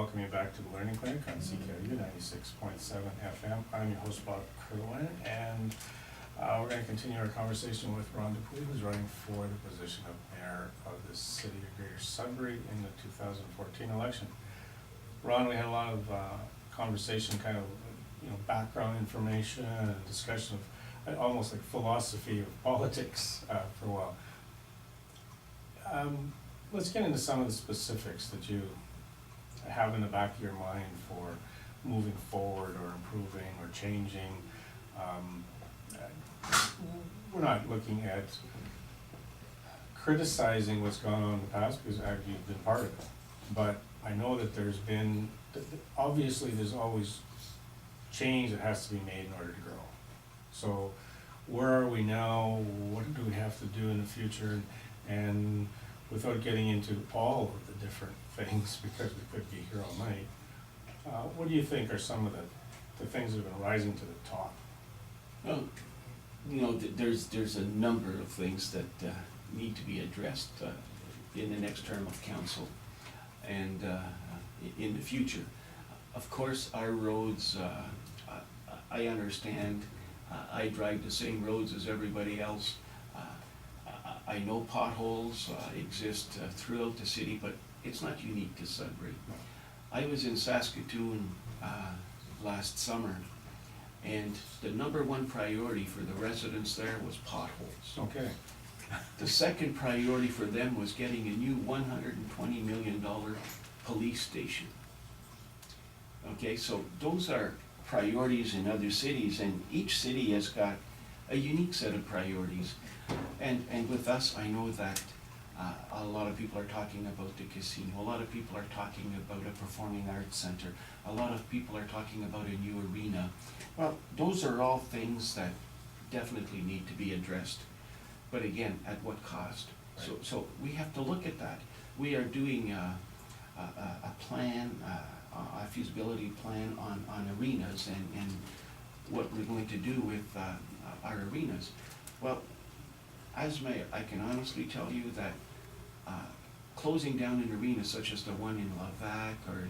welcome you back to the Learning Clinic on CKU 96.7 FM. I'm your host, Bob Kirwan, and we're going to continue our conversation with Ron Dupuis, who's running for the position of mayor of the city of Greater Sudbury in the 2014 election. Ron, we had a lot of conversation, kind of, background information and discussion of almost like philosophy of politics for a while. Let's get into some of the specifics that you have in the back of your mind for moving forward or improving or changing. We're not looking at criticizing what's gone on in the past because you've been part of it. But I know that there's been, obviously there's always change that has to be made in order to grow. So where are we now? What do we have to do in the future? And without getting into all of the different things, because we could be here all night, what do you think are some of the things that have been rising to the top? Well, there's a number of things that need to be addressed in the next term of council and in the future. Of course, our roads, I understand, I drive the same roads as everybody else. I know potholes exist throughout the city, but it's not unique to Sudbury. I was in Saskatoon last summer, and the number one priority for the residents there was potholes. Okay. The second priority for them was getting a new $120 million police station. Okay, so those are priorities in other cities, and each city has got a unique set of priorities. And with us, I know that a lot of people are talking about the casino, a lot of people are talking about a performing arts center, a lot of people are talking about a new arena. Well, those are all things that definitely need to be addressed. But again, at what cost? Right. So we have to look at that. We are doing a plan, a feasibility plan on arenas and what we're going to do with our arenas. Well, as mayor, I can honestly tell you that closing down an arena such as the one in Lavac or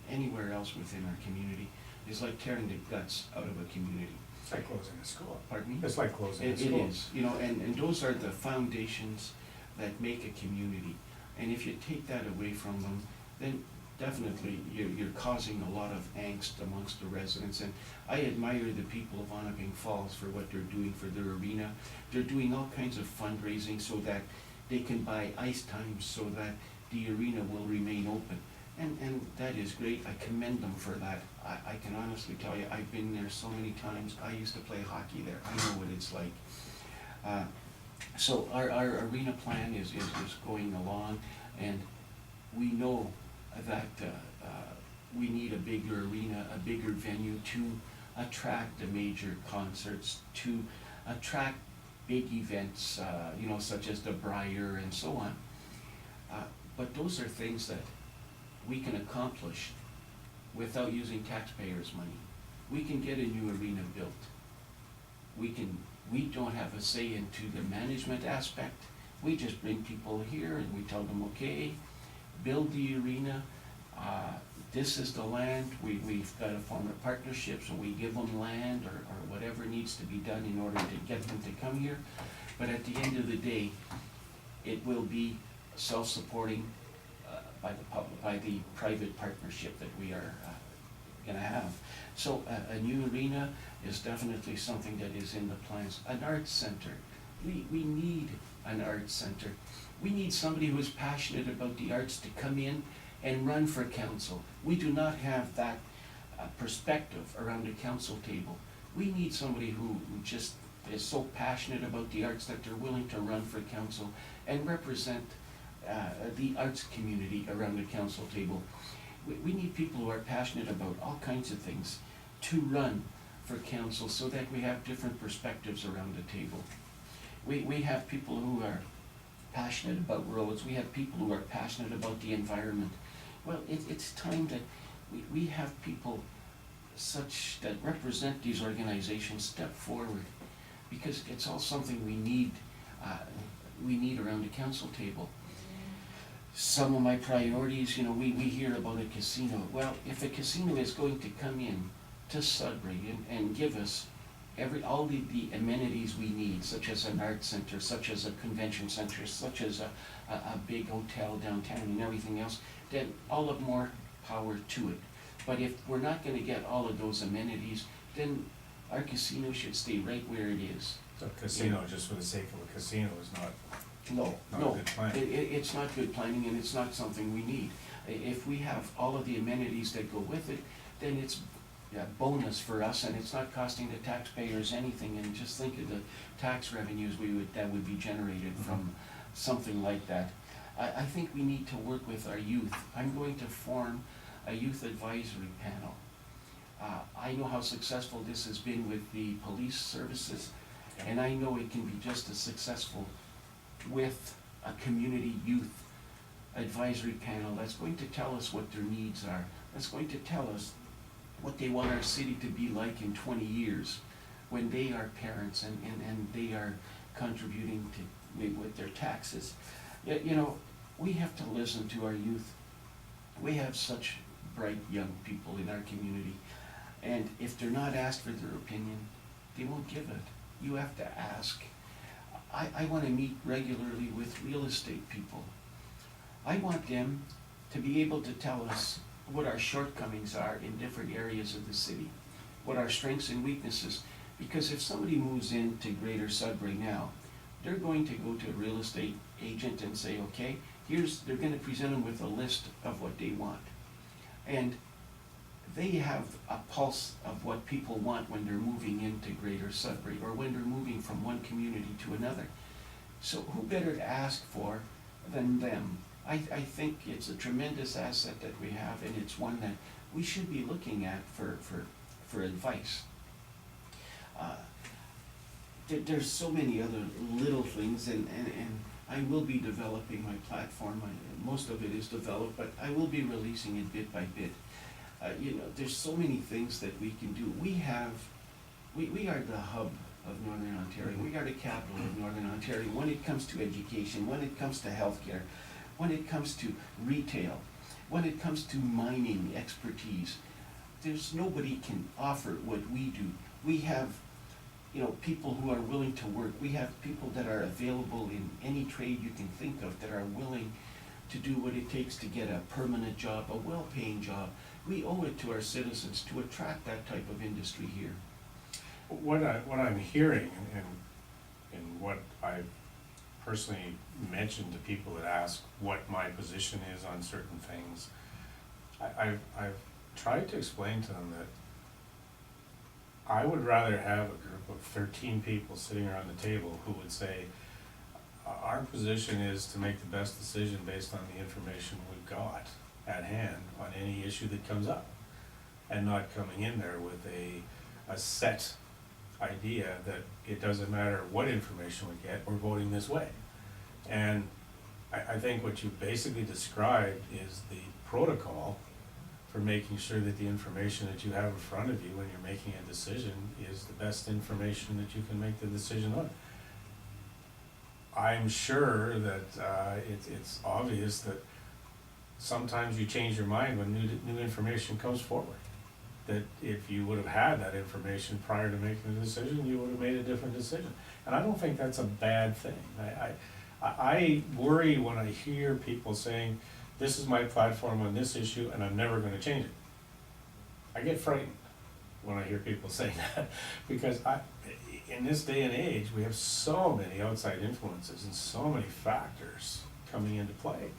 anywhere else within our community is like tearing the guts out of a community. It's like closing a school. Pardon me? It's like closing a school. It is, and those are the foundations that make a community. And if you take that away from them, then definitely you're causing a lot of angst amongst the residents. And I admire the people of Onaping Falls for what they're doing for their arena. They're doing all kinds of fundraising so that they can buy ice time so that the arena will remain open. And that is great. I commend them for that. I can honestly tell you, I've been there so many times. I used to play hockey there. I know what it's like. So our arena plan is going along, and we know that we need a bigger arena, a bigger venue to attract the major concerts, to attract big events, such as the Briar and so on. But those are things that we can accomplish without using taxpayers' money. We can get a new arena built. We don't have a say into the management aspect. We just bring people here and we tell them, okay, build the arena. This is the land. We've got to form a partnership, so we give them land or whatever needs to be done in order to get them to come here. But at the end of the day, it will be self-supporting by the private partnership that we are going to have. So a new arena is definitely something that is in the plans. An arts center. We need an arts center. We need somebody who is passionate about the arts to come in and run for council. We do not have that perspective around the council table. We need somebody who just is so passionate about the arts that they're willing to run for council and represent the arts community around the council table. We need people who are passionate about all kinds of things to run for council so that we have different perspectives around the table. We have people who are passionate about roads. We have people who are passionate about the environment. Well, it's time that we have people such that represent these organizations step forward, because it's all something we need around the council table. some of my priorities, you know, we hear about a casino. Well, if a casino is going to come in to Sudbury and give us all the amenities we need, such as an art center, such as a convention center, such as a big hotel downtown and everything else, then all of more power to it. But if we're not gonna get all of those amenities, then our casino should stay right where it is. So a casino, just for the sake of a casino, is not No, good plan. it's not good planning, and it's not something we need. If we have all of the amenities that go with it, then it's a bonus for us, and it's not costing the taxpayers anything. And just think of the tax revenues that would be generated from something like that. I think we need to work with our youth. I'm going to form a youth advisory panel. I know how successful this has been with the police services, and I know it can be just as successful with a community youth advisory panel that's going to tell us what their needs are, that's going to tell us what they want our city to be like in 20 years when they are parents and they are contributing to maybe with their taxes. You know, we have to listen to our youth. We have such bright young people in our community, and if they're not asked for their opinion, they won't give it. You have to ask. I want to meet regularly with real estate people. I want them to be able to tell us what our shortcomings are in different areas of the city, what our strengths and weaknesses. Because if somebody moves into Greater Sudbury now, they're going to go to a real estate agent and say, okay, they're going to present them with a list of what they want. And they have a pulse of what people want when they're moving into Greater Sudbury, or when they're moving from one community to another. So who better to ask for than them? I think it's a tremendous asset that we have, and it's one that we should be looking at for advice. There's so many other little things, and I will be developing my platform. Most of it is developed, but I will be releasing it bit by bit. You know, there's so many things that we can do. We are the hub of Northern Ontario. We are the capital of Northern Ontario when it comes to education, when it comes to healthcare, when it comes to retail, when it comes to mining expertise. There's nobody can offer what we do. We have, you know, people who are willing to work. We have people that are available in any trade you can think of that are willing to do what it takes to get a permanent job, a well-paying job. We owe it to our citizens to attract that type of industry here. What I'm hearing, and what I've personally mentioned to people that ask what my position is on certain things, I've tried to explain to them that I would rather have a group of 13 people sitting around the table who would say, our position is to make the best decision based on the information we've got at hand on any issue that comes up, and not coming in there with a set idea that it doesn't matter what information we get, we're voting this way. And I think what you basically described is the protocol for making sure that the information that you have in front of you when you're making a decision is the best information that you can make the decision on. I'm sure that it's obvious that sometimes you change your mind when new information comes forward. That if you would have had that information prior to making the decision, you would have made a different decision. And I don't think that's a bad thing. I worry when I hear people saying, this is my platform on this issue and I'm never gonna change it. I get frightened when I hear people say that, because in this day and age, we have so many outside influences and so many factors coming into play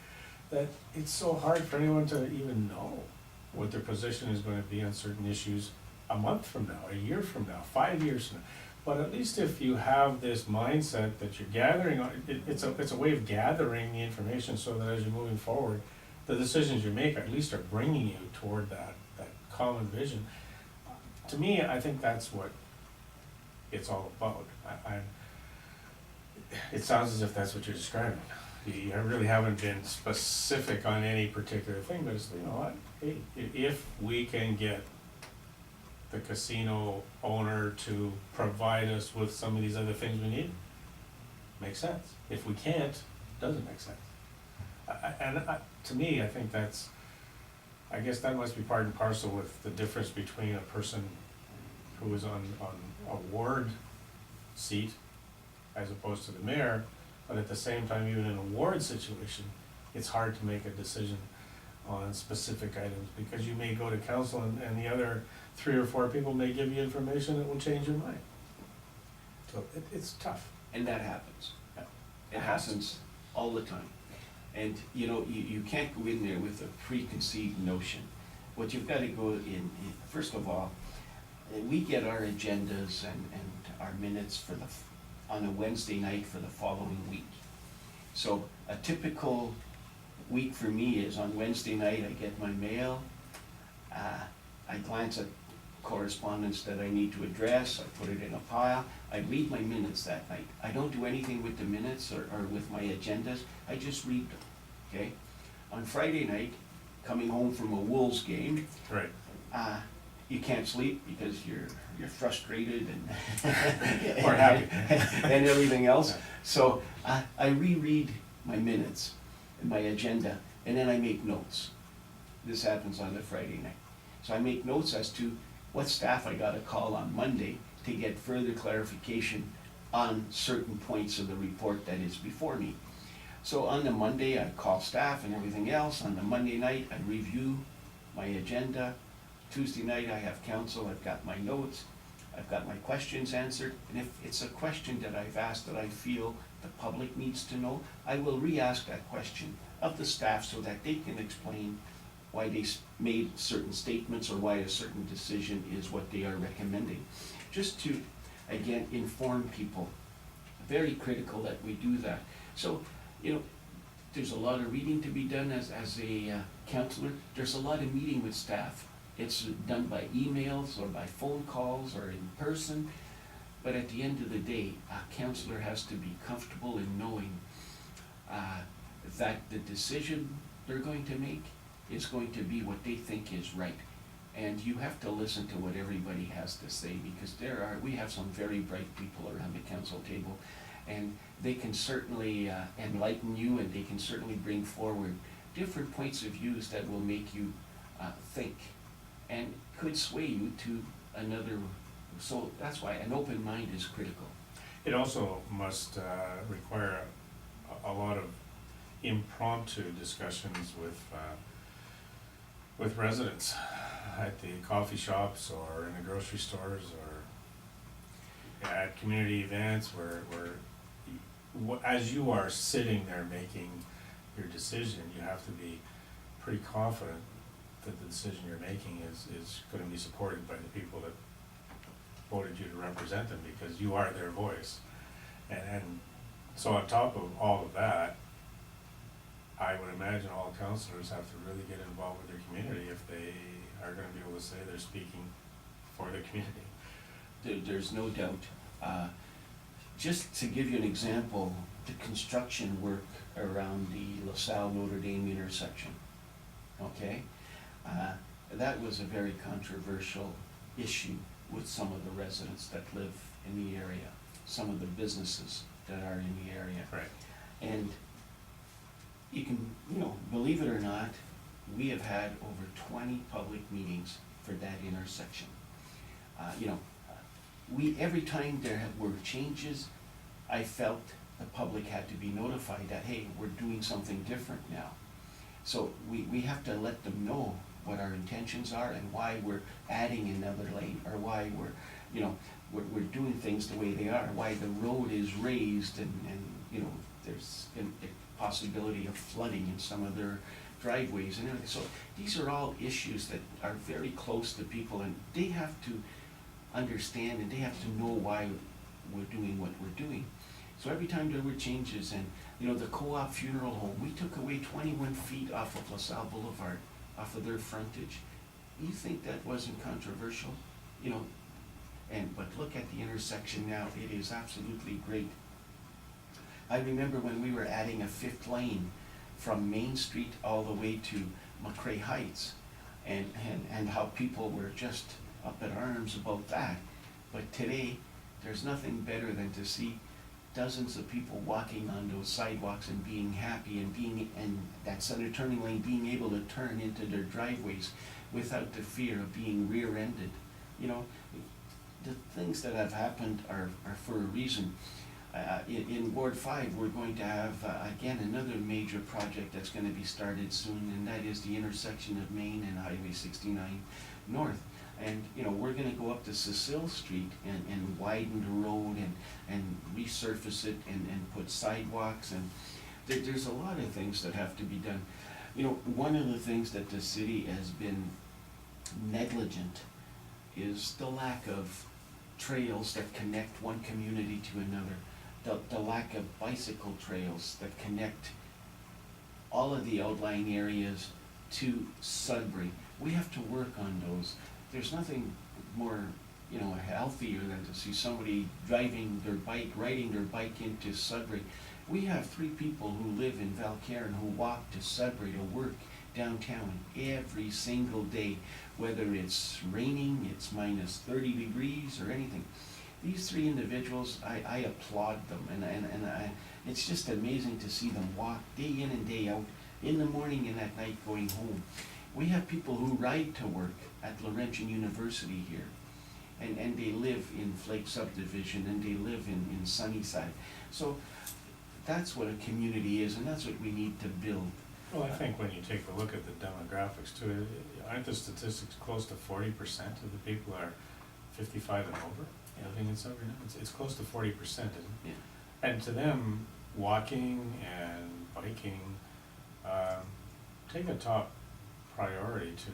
that it's so hard for anyone to even know what their position is going to be on certain issues a month from now, a year from now, 5 years from now. But at least if you have this mindset that you're gathering, it's a way of gathering the information so that as you're moving forward, the decisions you make at least are bringing you toward that common vision. To me, I think that's what it's all about. It sounds as if that's what you're describing. You really haven't been specific on any particular thing, but it's, you know what, hey, if we can get the casino owner to provide us with some of these other things we need, makes sense. If we can't, doesn't make sense. To me, I think I guess that must be part and parcel with the difference between a person who is on a ward seat as opposed to the mayor, but at the same time, even in a ward situation, it's hard to make a decision on specific items, because you may go to council and the other 3 or 4 people may give you information that will change your mind. So it's tough. And that happens. Yeah. It happens all the time. And, you know, you can't go in there with a preconceived notion. What you've got to go in, first of all, we get our agendas and our minutes on a Wednesday night for the following week. So a typical week for me is on Wednesday night, I get my mail, I glance at correspondence that I need to address, I put it in a pile, I read my minutes that night. I don't do anything with the minutes or with my agendas, I just read them, okay? On Friday night, coming home from a Wolves game, Right. You can't sleep because you're frustrated and Or happy. and everything else. So I reread my minutes and my agenda, and then I make notes. This happens on the Friday night. So I make notes as to what staff I gotta call on Monday to get further clarification on certain points of the report that is before me. So on the Monday, I call staff and everything else. On the Monday night, I review my agenda. Tuesday night, I have council, I've got my notes, I've got my questions answered, and if it's a question that I've asked that I feel the public needs to know, I will re-ask that question of the staff so that they can explain why they made certain statements or why a certain decision is what they are recommending. Just to, again, inform people. Very critical that we do that. So, you know, there's a lot of reading to be done as a counselor. There's a lot of meeting with staff. It's done by emails or by phone calls or in person. But at the end of the day, a counselor has to be comfortable in knowing that the decision they're going to make is going to be what they think is right. And you have to listen to what everybody has to say, because we have some very bright people around the council table, and they can certainly enlighten you, and they can certainly bring forward different points of views that will make you think and could sway you to another. So that's why an open mind is critical. It also must require a lot of impromptu discussions with residents at the coffee shops or in the grocery stores or at community events where as you are sitting there making your decision, you have to be pretty confident that the decision you're making is going to be supported by the people that voted you to represent them, because you are their voice. And so on top of all of that, I would imagine all councillors have to really get involved with their community if they are going to be able to say they're speaking for their community. There's no doubt. Just to give you an example, the construction work around the LaSalle Notre Dame intersection, okay? That was a very controversial issue with some of the residents that live in the area, some of the businesses that are in the area. Right. And you can, believe it or not, we have had over 20 public meetings for that intersection. Every time there were changes, I felt the public had to be notified that, hey, we're doing something different now. So we have to let them know what our intentions are and why we're adding another lane, or why we're doing things the way they are, why the road is raised and there's a possibility of flooding in some of their driveways and everything. So these are all issues that are very close to people, and they have to understand and they have to know why we're doing what we're doing. So every time there were changes, and the co-op funeral home, we took away 21 feet off of LaSalle Boulevard, off of their frontage. You think that wasn't controversial? But look at the intersection now, it is absolutely great. I remember when we were adding a 5th lane from Main Street all the way to McCrae Heights, and how people were just up at arms about that. But today, there's nothing better than to see dozens of people walking on those sidewalks and being happy and that center turning lane, being able to turn into their driveways without the fear of being rear-ended. You know, the things that have happened are for a reason. In Ward 5, we're going to have, again, another major project that's gonna be started soon, and that is the intersection of Main and Highway 69 North. And, you know, we're gonna go up to Cecil Street and widen the road and resurface it and put sidewalks, and there's a lot of things that have to be done. You know, one of the things that the city has been negligent is the lack of trails that connect one community to another. The lack of bicycle trails that connect all of the outlying areas to Sudbury. We have to work on those. There's nothing more, you know, healthier than to see somebody driving their bike, riding their bike into Sudbury. We have 3 people who live in Valcairn who walk to Sudbury to work downtown every single day, whether it's raining, it's minus 30 degrees or anything. These 3 individuals, I applaud them, and it's just amazing to see them walk day in and day out, in the morning and at night going home. We have people who ride to work at Laurentian University here, and they live in Flake Subdivision, and they live in Sunnyside. So that's what a community is, and that's what we need to build. Well, I think when you take a look at the demographics too, aren't the statistics close to 40% of the people are 55 and over living in Sudbury now? It's close to 40%, isn't it? Yeah. And to them, walking and biking take a top priority to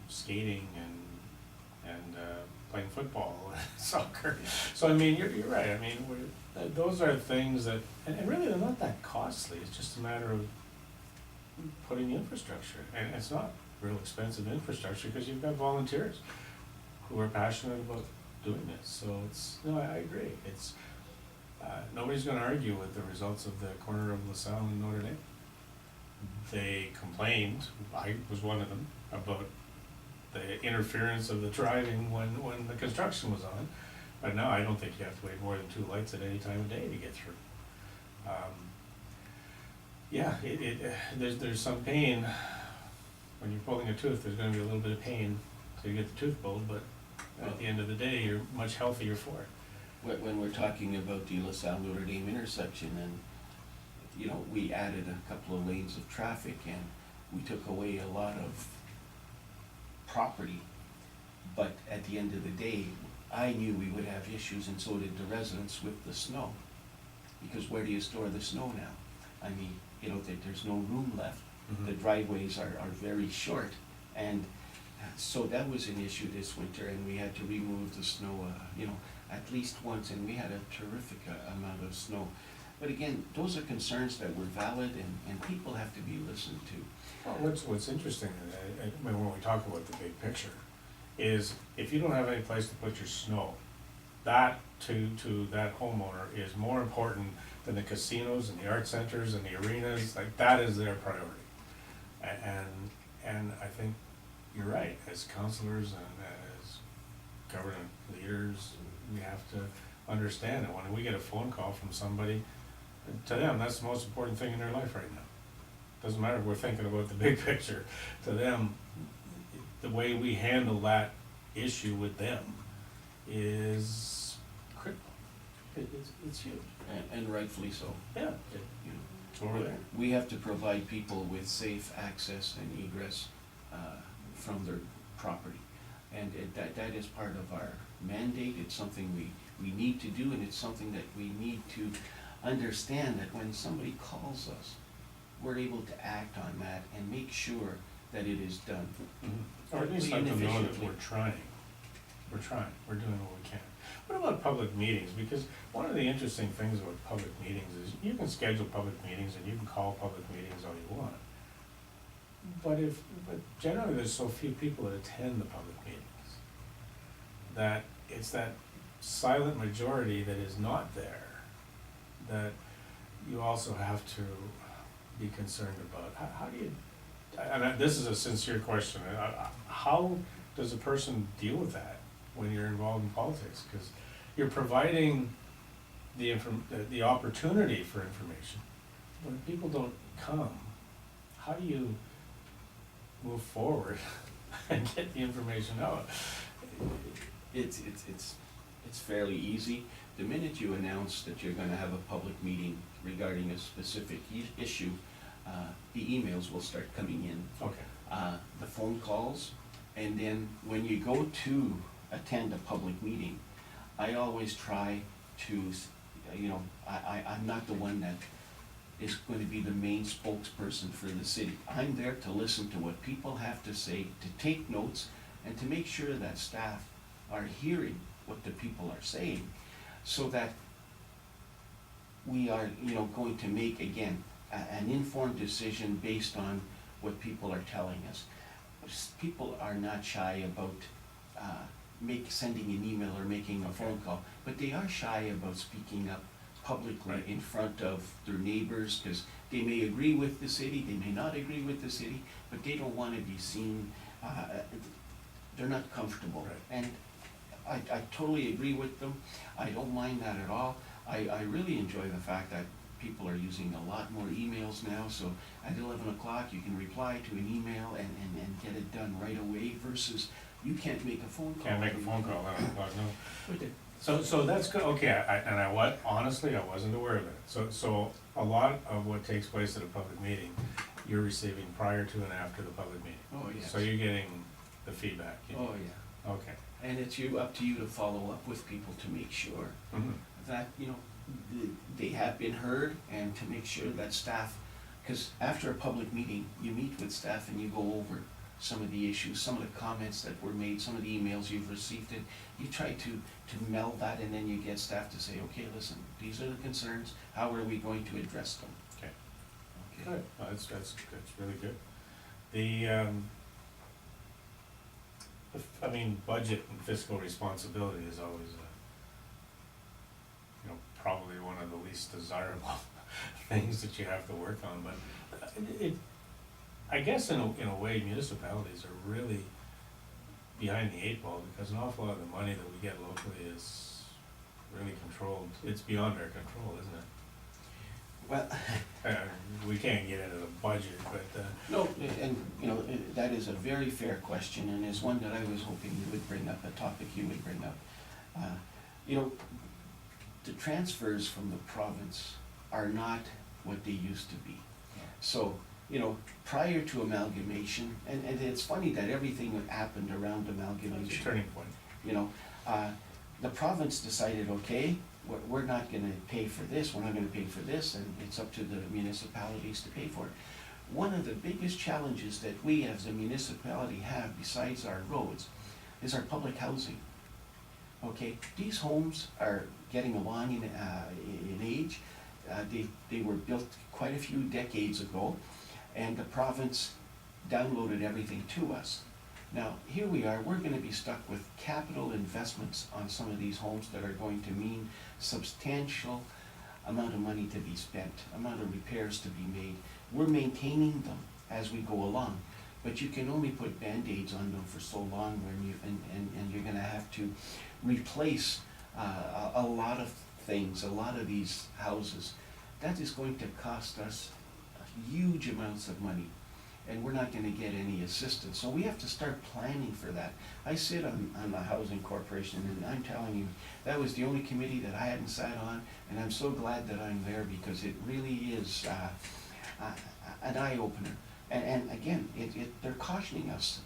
skating and playing football, soccer. So I mean, you're right. I mean, those are things that, and really they're not that costly. It's just a matter of putting the infrastructure, and it's not real expensive infrastructure because you've got volunteers who are passionate about doing this. So it's, no, I agree. It's nobody's going to argue with the results of the corner of LaSalle and Notre Dame. They complained, I was one of them, about the interference of the driving when the construction was on. But now I don't think you have to wait more than 2 lights at any time of day to get through. Yeah, there's some pain when you're pulling a tooth. There's going to be a little bit of pain till you get the tooth pulled, but at the end of the day, you're much healthier for it. When we're talking about the LaSalle Notre Dame intersection, and you know, we added a couple of lanes of traffic and we took away a lot of property, but at the end of the day, I knew we would have issues, and so did the residents, with the snow. Because where do you store the snow now? I mean, you know, there's no room left. Mm-hmm. The driveways are very short, and so that was an issue this winter, and we had to remove the snow, you know, at least once, and we had a terrific amount of snow. But again, those are concerns that were valid, and people have to be listened to. Well, what's interesting, when we talk about the big picture, is if you don't have any place to put your snow, that to that homeowner is more important than the casinos and the art centers and the arenas. Like, that is their priority. And I think you're right, as counselors and as government leaders, we have to understand that when we get a phone call from somebody, to them, that's the most important thing in their life right now. Doesn't matter if we're thinking about the big picture. To them, the way we handle that issue with them is critical. It's huge. And rightfully so. Yeah. You know, It's over there. we have to provide people with safe access and egress from their property. And that is part of our mandate. It's something we need to do, and it's something that we need to understand, that when somebody calls us, we're able to act on that and make sure that it is done. Mm-hmm. Or at least let them know that we're trying. We're doing what we can. What about public meetings? Because one of the interesting things about public meetings is you can schedule public meetings and you can call public meetings all you want. But generally there's so few people that attend the public meetings that it's that silent majority that is not there that you also have to be concerned about. How do you, and this is a sincere question, how does a person deal with that when you're involved in politics? Because you're providing the opportunity for information. When people don't come, how do you move forward and get the information out? It's fairly easy. The minute you announce that you're gonna have a public meeting regarding a specific issue, the emails will start coming in, Okay, the phone calls, and then when you go to attend a public meeting, I always try to, I'm not the one that is going to be the main spokesperson for the city. I'm there to listen to what people have to say, to take notes, and to make sure that staff are hearing what the people are saying, so that we are, going to make, again, an informed decision based on what people are telling us. People are not shy about sending an email or making a phone call, but they are shy about speaking up publicly Right. in front of their neighbors, because they may agree with the city, they may not agree with the city, but they don't want to be seen, they're not comfortable. Right. And I totally agree with them. I don't mind that at all. I really enjoy the fact that people are using a lot more emails now, so at 11 o'clock you can reply to an email and get it done right away, versus you can't make a phone call. can't make a phone call, I don't know. But the- So that's good, okay, honestly, I wasn't aware of it. So a lot of what takes place at a public meeting, you're receiving prior to and after the public meeting. Oh, yes. So you're getting the feedback. Oh, yeah. Okay. And it's up to you to follow up with people to make sure Mhm. that, they have been heard, and to make sure that staff, because after a public meeting, you meet with staff and you go over some of the issues, some of the comments that were made, some of the emails you've received, and you try to meld that, and then you get staff to say, okay, listen, these are the concerns, how are we going to address them? Okay. Okay. Good, well, that's really good. Budget and fiscal responsibility is always, probably one of the least desirable things that you have to work on, but I guess in a way, municipalities are really behind the eight ball, because an awful lot of the money that we get locally is really controlled. It's beyond our control, isn't it? Well, We can't get into the budget, but, no, and, that is a very fair question, and is one that I was hoping you would bring up, a topic you would bring up. The transfers from the province are not what they used to be. So, prior to amalgamation, and it's funny that everything that happened around it's a amalgamation, turning point. The province decided, okay, we're not gonna pay for this, we're not gonna pay for this, and it's up to the municipalities to pay for it. One of the biggest challenges that we as a municipality have, besides our roads, is our public housing. Okay, these homes are getting along in age. They were built quite a few decades ago, and the province downloaded everything to us. Now, here we are, we're gonna be stuck with capital investments on some of these homes that are going to mean substantial amount of money to be spent, amount of repairs to be made. We're maintaining them as we go along, but you can only put Band-Aids on them for so long, and you're gonna have to replace a lot of things, a lot of these houses. That is going to cost us huge amounts of money, and we're not gonna get any assistance. So we have to start planning for that. I sit on the Housing Corporation, and I'm telling you, that was the only committee that I hadn't sat on, and I'm so glad that I'm there, because it really is an eye-opener. And again, they're cautioning us,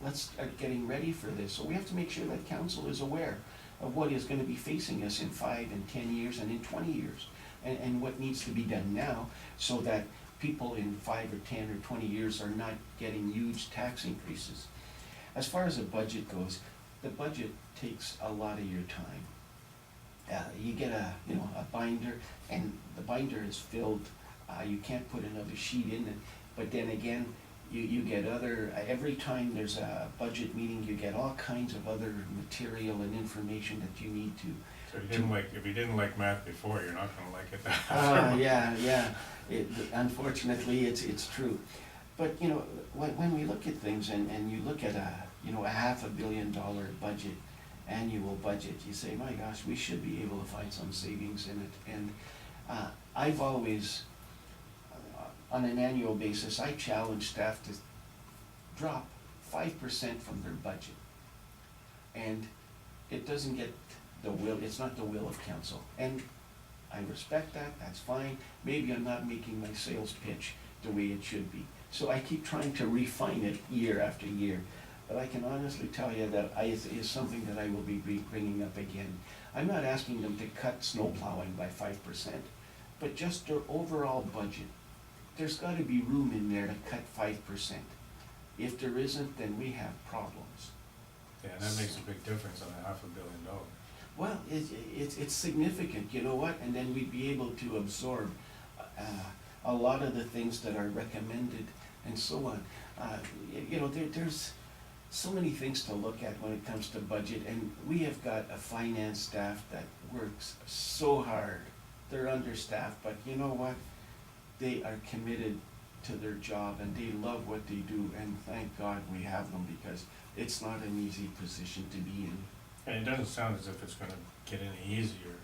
let's start getting ready for this. So we have to make sure that council is aware of what is gonna be facing us in 5 and 10 years and in 20 years. And what needs to be done now, so that people in 5 or 10 or 20 years are not getting huge tax increases. As far as the budget goes, the budget takes a lot of your time. You get a binder, and the binder is filled, you can't put another sheet in it, but then again, you get every time there's a budget meeting, you get all kinds of other material and information that you need to. So if you didn't like math before, you're not gonna like it after. Yeah. Unfortunately, it's true. But, when we look at things, and you look at a $500 million budget, annual budget, you say, my gosh, we should be able to find some savings in it. And I've always, on an annual basis, I challenge staff to drop 5% from their budget. And it doesn't get the will, it's not the will of council. And I respect that, that's fine. Maybe I'm not making my sales pitch the way it should be. So I keep trying to refine it year after year. But I can honestly tell you that is something that I will be bringing up again. I'm not asking them to cut snow plowing by 5%, but just their overall budget. There's gotta be room in there to cut 5%. If there isn't, then we have problems. Yeah, and that makes a big difference on $500 million. Well, it's significant, you know what, and then we'd be able to absorb a lot of the things that are recommended and so on. You know, there's so many things to look at when it comes to budget, and we have got a finance staff that works so hard. They're understaffed, but you know what? They are committed to their job and they love what they do, and thank God we have them, because it's not an easy position to be in. And it doesn't sound as if it's gonna get any easier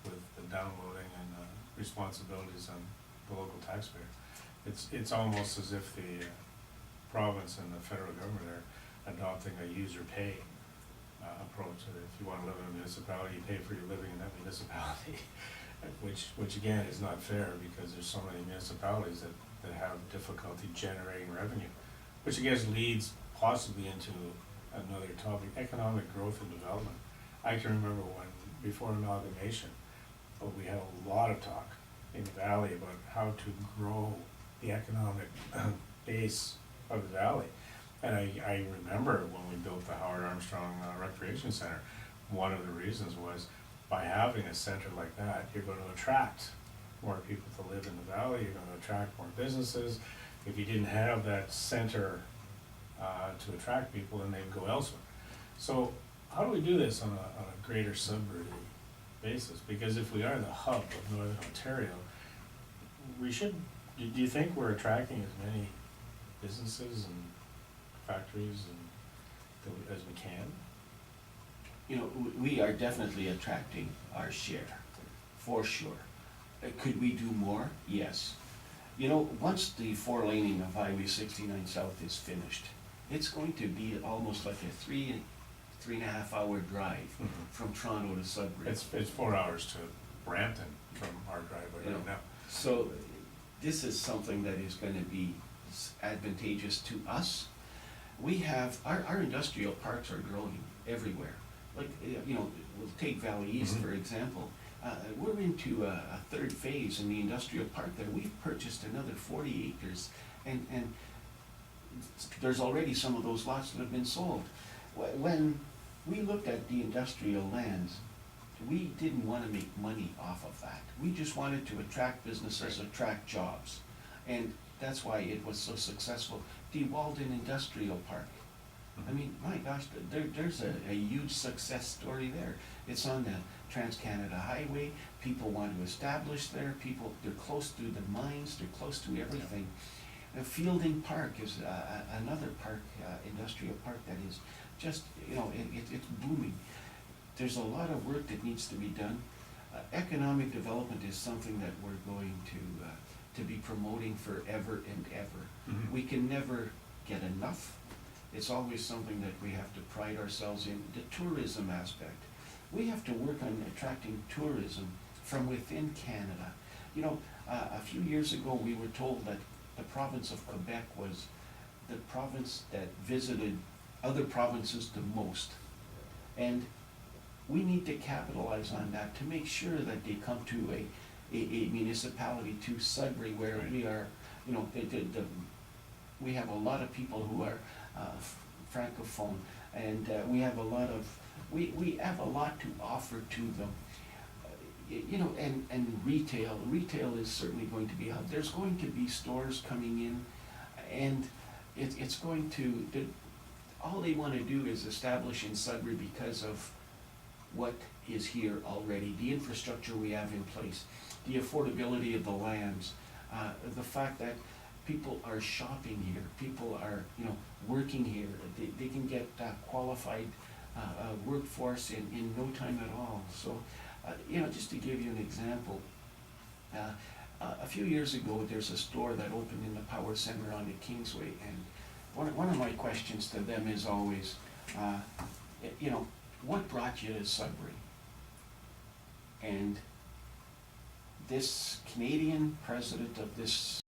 with the downloading and responsibilities on the local taxpayer. It's almost as if the province and the federal government are adopting a user pay approach. That if you wanna live in a municipality, you pay for your living in that municipality, which again is not fair, because there's so many municipalities that have difficulty generating revenue, which I guess leads possibly into another topic, economic growth and development. I can remember when, before amalgamation, we had a lot of talk in the valley about how to grow the economic base of the valley. And I remember when we built the Howard Armstrong Recreation Center, one of the reasons was, by having a center like that, you're going to attract more people to live in the valley, you're going to attract more businesses. If you didn't have that center to attract people, then they'd go elsewhere. So how do we do this on a greater Sudbury basis? Because if we are the hub of Northern Ontario, we should, do you think we're attracting as many businesses and factories as we can? You know, we are definitely attracting our share, for sure. Could we do more? Yes. You know, once the 4-laning of Highway 69 South is finished, it's going to be almost like a 3.5 hour drive from Toronto to Sudbury. It's 4 hours to Brampton from our driveway right now. So this is something that is going to be advantageous to us. We have, our industrial parks are growing everywhere. Like, you know, we'll take Valley East, for example. We're into a third phase in the industrial park there. We've purchased another 40 acres, and there's already some of those lots that have been sold. When we looked at the industrial lands, we didn't want to make money off of that. We just wanted to attract businesses, attract jobs. And that's why it was so successful. The Walden Industrial Park. I mean, my gosh, there's a huge success story there. It's on the Trans-Canada Highway. People want to establish there. They're close to the mines. They're close to everything. Fielding Park is another park, industrial park that is just, you know, it's booming. There's a lot of work that needs to be done. Economic development is something that we're going to be promoting forever and ever. We can never get enough. It's always something that we have to pride ourselves in. The tourism aspect. We have to work on attracting tourism from within Canada. You know, a few years ago we were told that the province of Quebec was the province that visited other provinces the most. And we need to capitalize on that to make sure that they come to a municipality, to Sudbury, where we are, you know, we have a lot of people who are francophone, and we have a lot to offer to them. You know, and retail is certainly going to be out. There's going to be stores coming in, and it's going to, all they want to do is establish in Sudbury because of what is here already, the infrastructure we have in place, the affordability of the lands, the fact that people are shopping here, people are, you know, working here, they can get qualified workforce in no time at all. So, you know, just to give you an example, a few years ago, there's a store that opened in the Power Center on the Kingsway, and one of my questions to them is always, you know, what brought you to Sudbury? And this Canadian president of this